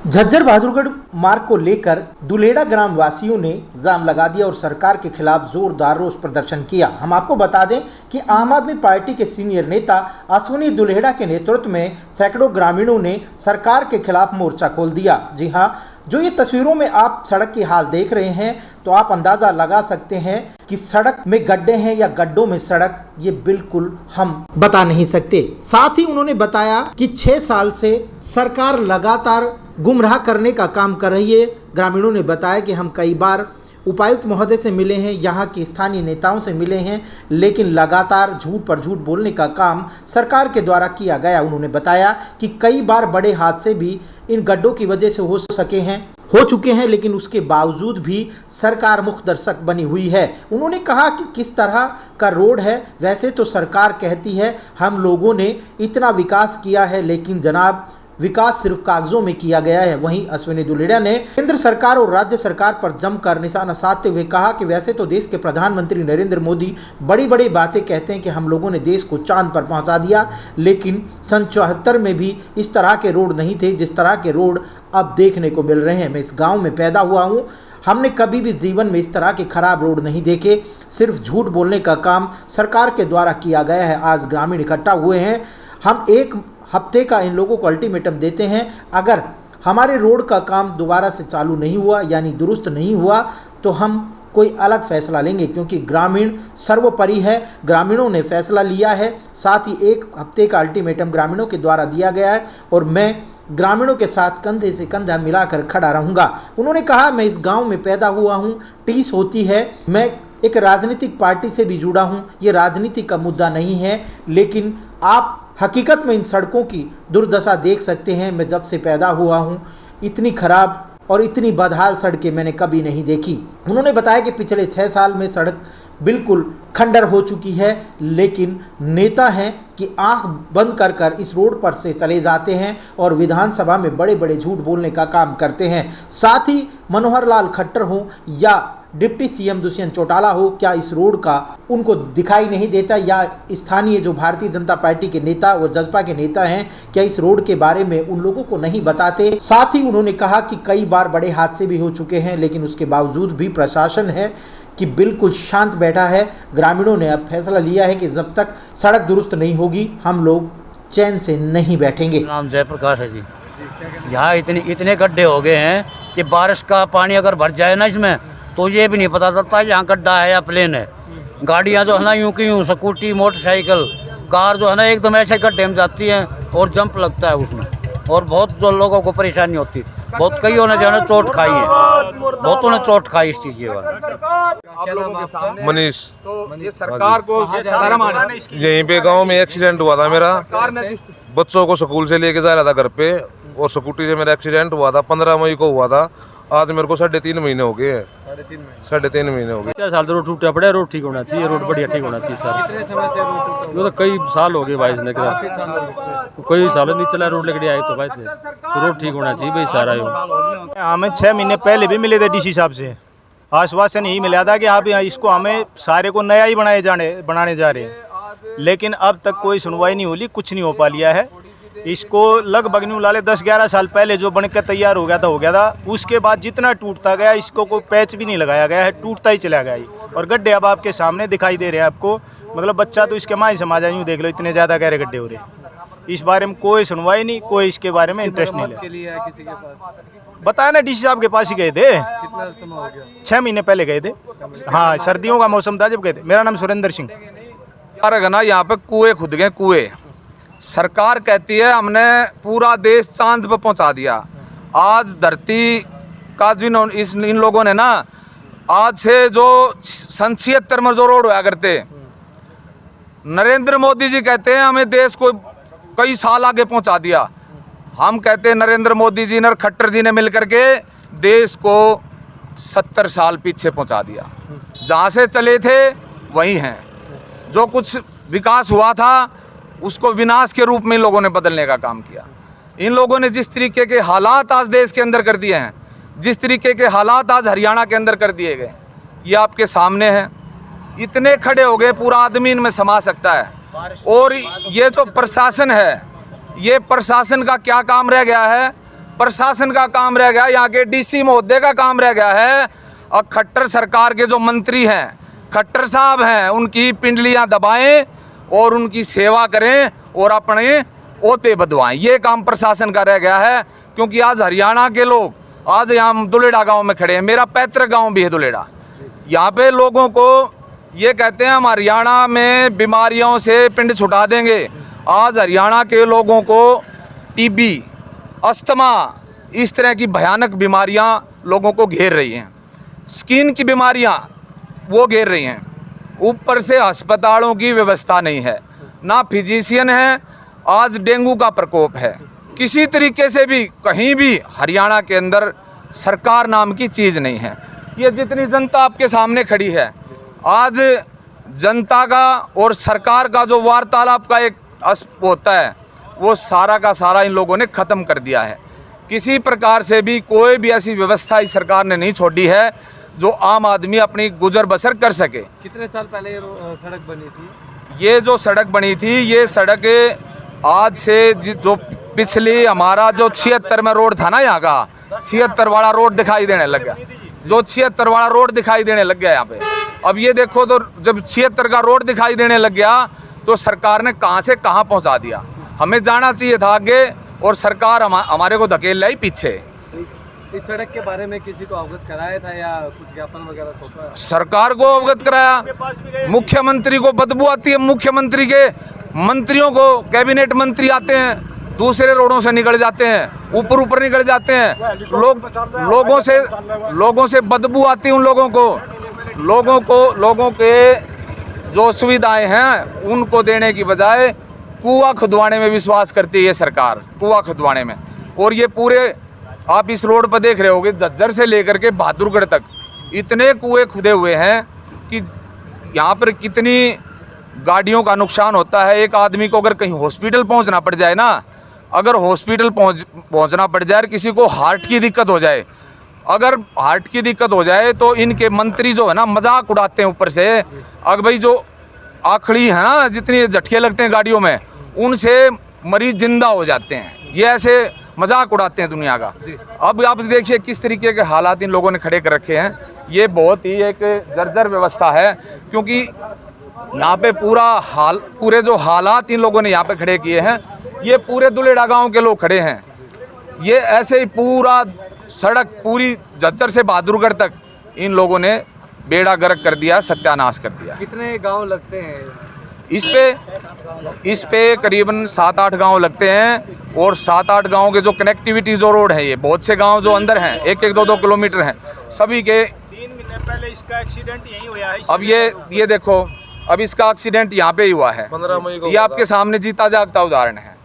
झज्जर बहादुरगढ़ मार्ग को लेकर दुलेड़ा ग्राम वासियों ने जाम लगा दिया और सरकार के खिलाफ जोरदार रोष प्रदर्शन किया। हम आपको बता दें कि आम आदमी पार्टी के सीनियर नेता अश्विनी दुलेड़ा के नेतृत्व में सैकड़ों ग्रामीणों ने सरकार के खिलाफ मोर्चा खोल दिया। जी हां, जो ये तस्वीरों में आप सड़क की हाल देख रहे हैं तो आप अंदाजा लगा सकते हैं कि सड़क में गड्ढे हैं या गड्ढों में सड़क, ये बिल्कुल हम बता नहीं सकते। साथ ही उन्होंने बताया कि 6 साल से सरकार लगातार गुमराह करने का काम कर रही है। ग्रामीणों ने बताया कि हम कई बार उपायुक्त महोदय से मिले हैं, यहाँ के स्थानीय नेताओं से मिले हैं, लेकिन लगातार झूठ पर झूठ बोलने का काम सरकार के द्वारा किया गया। उन्होंने बताया कि कई बार बड़े हादसे भी इन गड्ढों की वजह से हो चुके हैं, लेकिन उसके बावजूद भी सरकार मुखदर्शक बनी हुई है। उन्होंने कहा कि किस तरह का रोड है, वैसे तो सरकार कहती है हम लोगों ने इतना विकास किया है, लेकिन जनाब विकास सिर्फ कागजों में किया गया है। वहीं अश्विनी दुलेड़ा ने केंद्र सरकार और राज्य सरकार पर जमकर निशाना साधते हुए कहा कि वैसे तो देश के प्रधानमंत्री नरेंद्र मोदी बड़ी बड़ी बातें कहते हैं कि हम लोगों ने देश को चांद पर पहुंचा दिया, लेकिन सन 74 में भी इस तरह के रोड नहीं थे जिस तरह के रोड अब देखने को मिल रहे हैं। मैं इस गाँव में पैदा हुआ हूँ, हमने कभी भी जीवन में इस तरह के खराब रोड नहीं देखे। सिर्फ झूठ बोलने का काम सरकार के द्वारा किया गया है। आज ग्रामीण इकट्ठा हुए हैं, हम 1 हफ्ते का इन लोगों को अल्टीमेटम देते हैं। अगर हमारे रोड का काम दोबारा से चालू नहीं हुआ यानी दुरुस्त नहीं हुआ तो हम कोई अलग फैसला लेंगे, क्योंकि ग्रामीण सर्वोपरि है। ग्रामीणों ने फैसला लिया है, साथ ही 1 हफ्ते का अल्टीमेटम ग्रामीणों के द्वारा दिया गया है और मैं ग्रामीणों के साथ कंधे से कंधा मिलाकर खड़ा रहूँगा। उन्होंने कहा मैं इस गाँव में पैदा हुआ हूँ, टीस होती है, मैं एक राजनीतिक पार्टी से भी जुड़ा हूँ, ये राजनीति का मुद्दा नहीं है, लेकिन आप हकीकत में इन सड़कों की दुर्दशा देख सकते हैं। मैं जब से पैदा हुआ हूँ इतनी खराब और इतनी बदहाल सड़कें मैंने कभी नहीं देखी। उन्होंने बताया कि पिछले 6 साल में सड़क बिल्कुल खंडर हो चुकी है, लेकिन नेता हैं कि आंख बंद कर कर इस रोड पर से चले जाते हैं और विधानसभा में बड़े बड़े झूठ बोलने का काम करते हैं। साथ ही मनोहर लाल खट्टर हो या डिप्टी सीएम दुष्यंत चौटाला हो, क्या इस रोड का उनको दिखाई नहीं देता, या स्थानीय जो भारतीय जनता पार्टी के नेता और जसपा के नेता हैं क्या इस रोड के बारे में उन लोगों को नहीं बताते। साथ ही उन्होंने कहा कि कई बार बड़े हादसे भी हो चुके हैं, लेकिन उसके बावजूद भी प्रशासन है कि बिल्कुल शांत बैठा है। ग्रामीणों ने अब फैसला लिया है कि जब तक सड़क दुरुस्त नहीं होगी हम लोग चैन से नहीं बैठेंगे। नाम जयप्रकाश है जी। यहाँ इतने गड्ढे हो गए हैं कि बारिश का पानी अगर भर जाए ना इसमें तो ये भी नहीं पता चलता यहाँ गड्ढा है या प्लेन है। गाड़ियाँ जो है ना यूँ की यूँ, स्कूटी मोटरसाइकिल कार जो है ना एकदम ऐसे गड्ढे में जाती हैं और जंप लगता है उसमें, और बहुत जो लोगों को परेशानी होती है। बहुत कईयों ने जो है चोट खाई है, बहुतों ने चोट खाई इस चीज़ के। मनीष, तो ये सरकार को शर्म आना चाहिए। यहीं पे गांव में एक्सीडेंट हुआ था मेरा, बच्चों को स्कूल से लेके जा रहा था घर पे और स्कूटी से मेरा एक्सीडेंट हुआ था। 15 मई को हुआ था, आज मेरे को 3.5 महीने हो गए हैं। 3.5 महीने हो गए। 4 साल तो रोड टूटा पड़ा है, रोड ठीक होना चाहिए, रोड बढ़िया ठीक होना चाहिए सर। कितने समय से रोड टूटा हुआ? वो तो कई साल हो गए भाई इसने कहा, कोई साल नहीं चला रोड लेकर आए तो भाई तो रोड ठीक होना चाहिए भाई सारा। हमें 6 महीने पहले भी मिले थे डीसी साहब से, आश्वासन यही मिला था कि आप इसको हमें सारे को नया ही बनाने जा रहे हैं, लेकिन अब तक कोई सुनवाई नहीं हुई, कुछ नहीं हो पा लिया है। इसको लगभग नहीं उलाले 10-11 साल पहले जो बनकर तैयार हो गया था, उसके बाद जितना टूटता गया इसको कोई पैच भी नहीं लगाया गया है, टूटता ही चला गया। और गड्ढे अब आपके सामने दिखाई दे रहे हैं आपको, मतलब बच्चा तो इसके माँ ही समा जाए, यूँ देख लो इतने ज़्यादा गहरे गड्ढे हो रहे हैं। इस बारे में कोई सुनवाई नहीं, कोई इसके बारे में इंटरेस्ट नहीं ले। किसी के पास बताया ना डीसी साहब के पास ही गए थे, कितना समय हो गया? 6 महीने पहले गए थे। हाँ, सर्दियों का मौसम था जब गए थे। मेरा नाम सुरेंद्र सिंह। ना यहाँ पे कुएं खुद गए, कुएं। सरकार कहती है हमने पूरा देश चांद पे पहुँचा दिया। आज धरती का जो इन लोगों ने ना, आज से जो 76 में जो रोड हुआ करते, नरेंद्र मोदी जी कहते हैं हमें देश को कई साल आगे पहुँचा दिया। हम कहते हैं नरेंद्र मोदी जी ने, खट्टर जी ने मिलकर के देश को 70 साल पीछे पहुँचा दिया। जहाँ से चले थे वहीं हैं। जो कुछ विकास हुआ था उसको विनाश के रूप में इन लोगों ने बदलने का काम किया। इन लोगों ने जिस तरीके के हालात आज देश के अंदर कर दिए हैं, जिस तरीके के हालात आज हरियाणा के अंदर कर दिए गए, ये आपके सामने है। इतने खड़े हो गए, पूरा आदमी इनमें समा सकता है। और ये जो प्रशासन है, ये प्रशासन का क्या काम रह गया है? प्रशासन का काम रह गया, यहाँ के डीसी महोदय का काम रह गया है। और खट्टर सरकार के जो मंत्री हैं, खट्टर साहब हैं, उनकी पिंडलियाँ दबाएं और उनकी सेवा करें और अपने ओते बदवाएं, ये काम प्रशासन का रह गया है। क्योंकि आज हरियाणा के लोग, आज यहाँ हम दुलेड़ा गांव में खड़े हैं, मेरा पैतृक गांव भी है दुलेड़ा। यहाँ पे लोगों को ये कहते हैं हम हरियाणा में बीमारियों से पिंड छुटा देंगे। आज हरियाणा के लोगों को टीबी, अस्थमा, इस तरह की भयानक बीमारियां लोगों को घेर रही हैं। स्किन की बीमारियां वो घेर रही हैं। ऊपर से अस्पतालों की व्यवस्था नहीं है, ना फिजिशियन है। आज डेंगू का प्रकोप है। किसी तरीके से भी कहीं भी हरियाणा के अंदर सरकार नाम की चीज़ नहीं है। ये जितनी जनता आपके सामने खड़ी है, आज जनता का और सरकार का जो वार्तालाप का एक होता है, वो सारा का सारा इन लोगों ने ख़त्म कर दिया है। किसी प्रकार से भी कोई भी ऐसी व्यवस्था इस सरकार ने नहीं छोड़ी है जो आम आदमी अपनी गुजर बसर कर सके। कितने साल पहले ये सड़क बनी थी? ये जो सड़क बनी थी, ये सड़क आज से जो पिछली हमारा जो 76 में रोड था ना, यहाँ का 76 वाला रोड दिखाई देने लग गया। जो 76 वाला रोड दिखाई देने लग गया यहाँ पे। अब ये देखो, तो जब 76 का रोड दिखाई देने लग गया तो सरकार ने कहाँ से कहाँ पहुँचा दिया। हमें जाना चाहिए था आगे और सरकार हमारे को धकेल लाई पीछे। इस सड़क के बारे में किसी को अवगत कराया था या कुछ ज्ञापन वगैरह सौंपा? सरकार को अवगत कराया, मुख्यमंत्री को बदबू आती है। मुख्यमंत्री के मंत्रियों को, कैबिनेट मंत्री आते हैं, दूसरे रोडों से निकल जाते हैं, ऊपर निकल जाते हैं। लोगों से बदबू आती है उन लोगों के जो सुविधाएं हैं उनको देने की बजाय कुआं खुदवाने में विश्वास करती है ये सरकार, कुआं खुदवाने में। और ये पूरे आप इस रोड पर देख रहे होगे, झज्जर से लेकर के बहादुरगढ़ तक इतने कुएं खुदे हुए हैं कि यहाँ पर कितनी गाड़ियों का नुकसान होता है। एक आदमी को अगर कहीं हॉस्पिटल पहुँचना पड़ जाए ना, अगर हॉस्पिटल पहुँचना पड़ जाए, किसी को हार्ट की दिक्कत हो जाए, अगर हार्ट की दिक्कत हो जाए तो इनके मंत्री जो है ना मजाक उड़ाते हैं ऊपर से। अगर भाई जो आखड़ी है ना, जितनी झटके लगते हैं गाड़ियों में, उनसे मरीज जिंदा हो जाते हैं। ये ऐसे मजाक उड़ाते हैं दुनिया का। अब आप देखिए किस तरीके के हालात इन लोगों ने खड़े कर रखे हैं। ये बहुत ही एक जर्जर व्यवस्था है, क्योंकि यहाँ पे पूरे जो हालात इन लोगों ने यहाँ पे खड़े किए हैं, ये पूरे दुलेड़ा गांव के लोग खड़े हैं। ये ऐसे ही पूरा सड़क पूरी झज्जर से बहादुरगढ़ तक इन लोगों ने बेड़ा गर्क कर दिया, सत्यानाश कर दिया। कितने गांव लगते हैं इस पे करीबन 7-8 गांव लगते हैं। और 7-8 गांव के जो कनेक्टिविटी जो रोड है, ये बहुत से गांव जो अंदर हैं, 1-1, 2-2 किलोमीटर हैं, सभी के 3 महीने पहले इसका एक्सीडेंट यही हुआ है। अब ये देखो, अब इसका एक्सीडेंट यहाँ पे ही हुआ है। 15 मई को ये आपके सामने जीता जागता उदाहरण है।